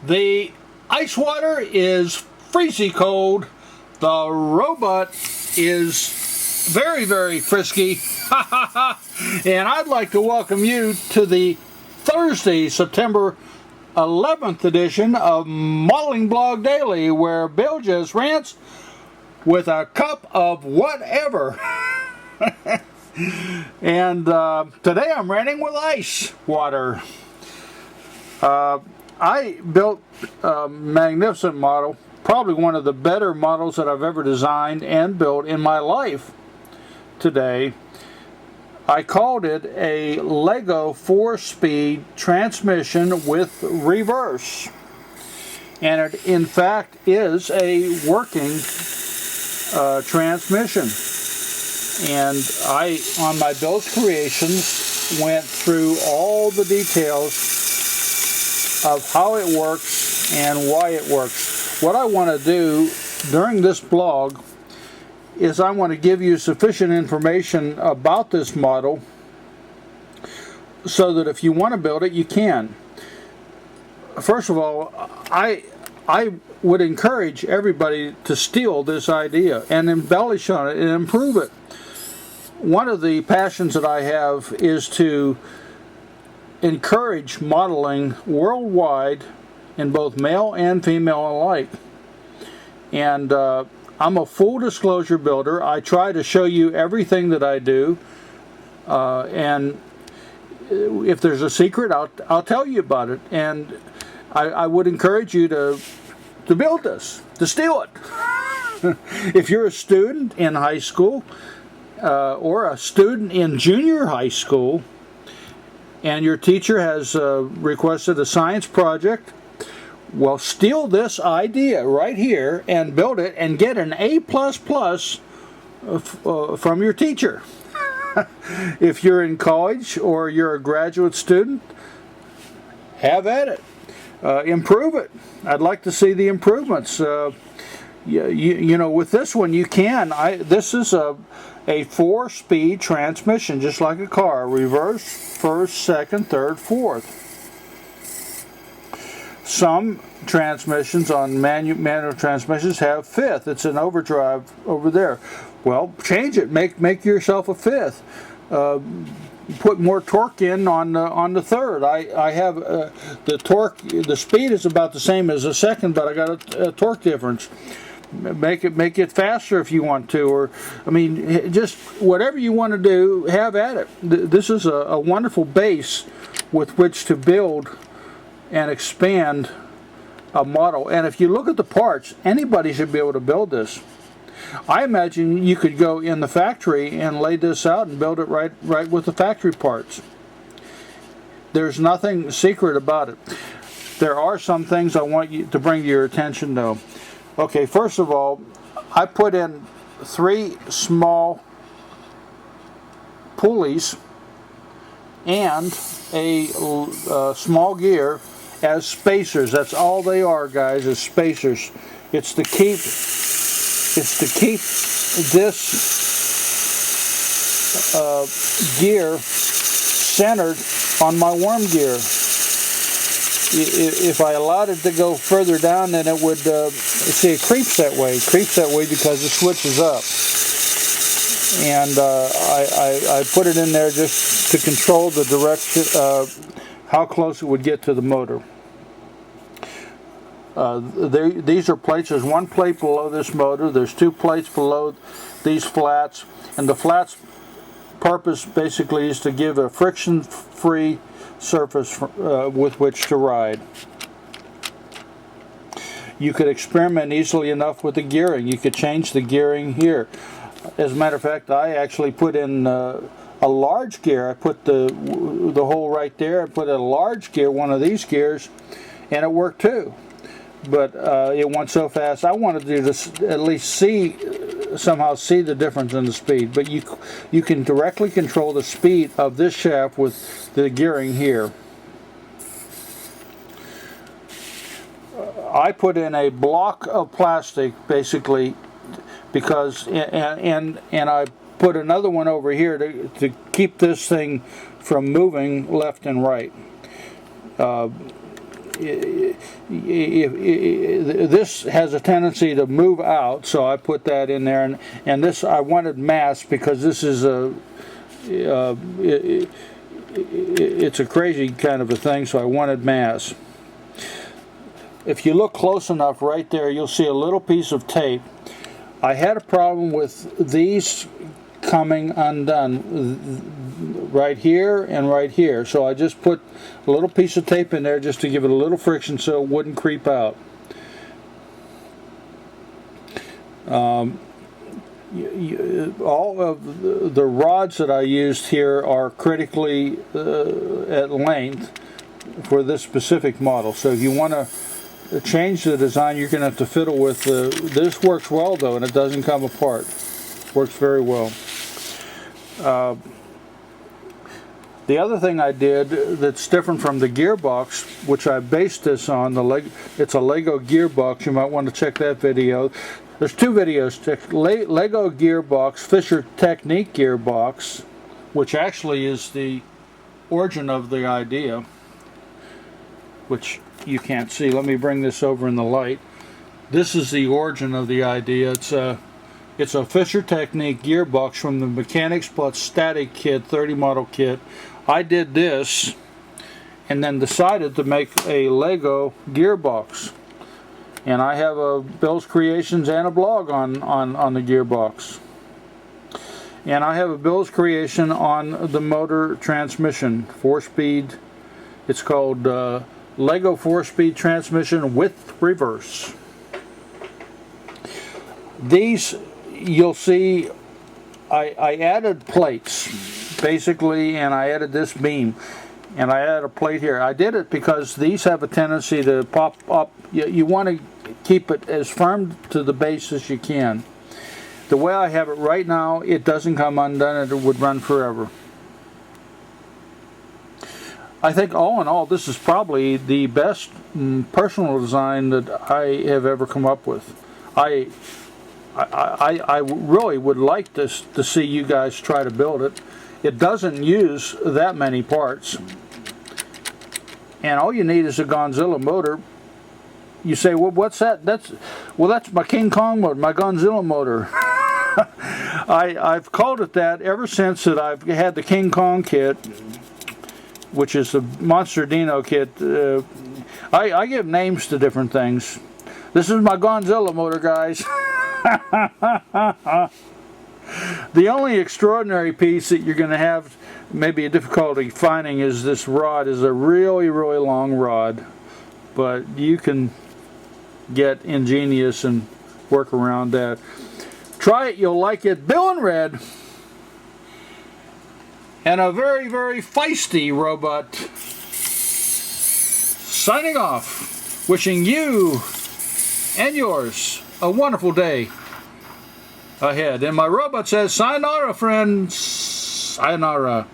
The ice water is freezy cold. The robot is very, very frisky. And I'd like to welcome you to the Thursday, September 11th edition of Modeling Blog Daily, where Bill just rants with a cup of whatever. And today I'm ranting with ice water. I built a magnificent model, probably one of the better models that I've ever designed and built in my life today. I called it a Lego 4-speed transmission with reverse. And it in fact is a working transmission. And I, on my Build Creations, went through all the details of how it works and why it works. What I want to do during this blog is I want to give you sufficient information about this model so that if you want to build it, you can. First of all, I would encourage everybody to steal this idea and embellish on it and improve it. One of the passions that I have is to encourage modeling worldwide in both male and female alike. And I'm a full disclosure builder. I try to show you everything that I do, and if there's a secret, I'll tell you about it. And I would encourage you to build this, to steal it. If you're a student in high school or a student in junior high school, and your teacher has requested a science project, well, steal this idea right here and build it and get an A++ from your teacher. If you're in college or you're a graduate student, have at it. Improve it. I'd like to see the improvements. You know, with this one you can. This is a 4-speed transmission, just like a car. Reverse, first, second, third, fourth. Some transmissions on manual transmissions have fifth. It's an overdrive over there. Well, change it. Make yourself a fifth. Put more torque in on the third. I have the torque. The speed is about the same as the second, but I got a torque difference. Make it faster if you want to, or I mean, just whatever you want to do, have at it. This is a wonderful base with which to build and expand a model. And if you look at the parts, anybody should be able to build this. I imagine you could go in the factory and lay this out and build it right with the factory parts. There's nothing secret about it. There are some things I want you to bring to your attention, though. Okay, first of all, I put in 3 small pulleys and a small gear as spacers. That's all they are, guys, is spacers. It's to keep this gear centered on my worm gear. If I allowed it to go further down, then it would, see, it creeps that way. It creeps that way because it switches up. And I put it in there just to control the direction, how close it would get to the motor. These are plates. There's 1 plate below this motor. There's 2 plates below these flats. And the flats' purpose basically is to give a friction-free surface with which to ride. You could experiment easily enough with the gearing. You could change the gearing here. As a matter of fact, I actually put in a large gear. I put the hole right there. I put a large gear, one of these gears, and it worked too. But it went so fast. I wanted you to at least somehow see the difference in the speed. But you can directly control the speed of this shaft with the gearing here. I put in a block of plastic, basically, because and I put another one over here to keep this thing from moving left and right. this has a tendency to move out, so I put that in there, and this I wanted masked because this is it's a crazy kind of a thing, so I wanted masked. If you look close enough right there, you'll see a little piece of tape. I had a problem with these coming undone right here and right here, so I just put a little piece of tape in there just to give it a little friction so it wouldn't creep out. All of the rods that I used here are critically at length for this specific model, so if you want to change the design, you're going to have to fiddle with this. Works well though, and it doesn't come apart. Works very well. The other thing I did that's different from the gearbox, which I based this on, it's a Lego gearbox. You might want to check that video. There's two videos: Lego gearbox, Fisher Technique gearbox, which actually is the origin of the idea, which you can't see. Let me bring this over in the light. This is the origin of the idea. It's a Fisher Technique gearbox from the Mechanics Plus Static Kit 30 model kit. I did this and then decided to make a Lego gearbox, and I have a Bill's Creations and a blog on the gearbox, and I have a Bill's Creation on the motor transmission 4-speed. It's called Lego 4-speed transmission with reverse. These, you'll see, I added plates basically, and I added this beam, and I added a plate here. I did it because these have a tendency to pop up. You want to keep it as firm to the base as you can. The way I have it right now, it doesn't come undone, and it would run forever. I think all in all, this is probably the best personal design that I have ever come up with. I really would like to see you guys try to build it. It doesn't use that many parts, and all you need is a Godzilla motor. You say, well, what's that? That's my King Kong motor, my Godzilla motor. I've called it that ever since that I've had the King Kong kit, which is the Monster Dino kit. I give names to different things. This is my Godzilla motor, guys. The only extraordinary piece that you're going to have maybe a difficulty finding is this rod. Is a really, really long rod, but you can get ingenious and work around that. Try it, you'll like it. Bill in Red, and a very, very feisty robot signing off, wishing you and yours a wonderful day ahead. And my robot says, sayonara, friends. Sayonara.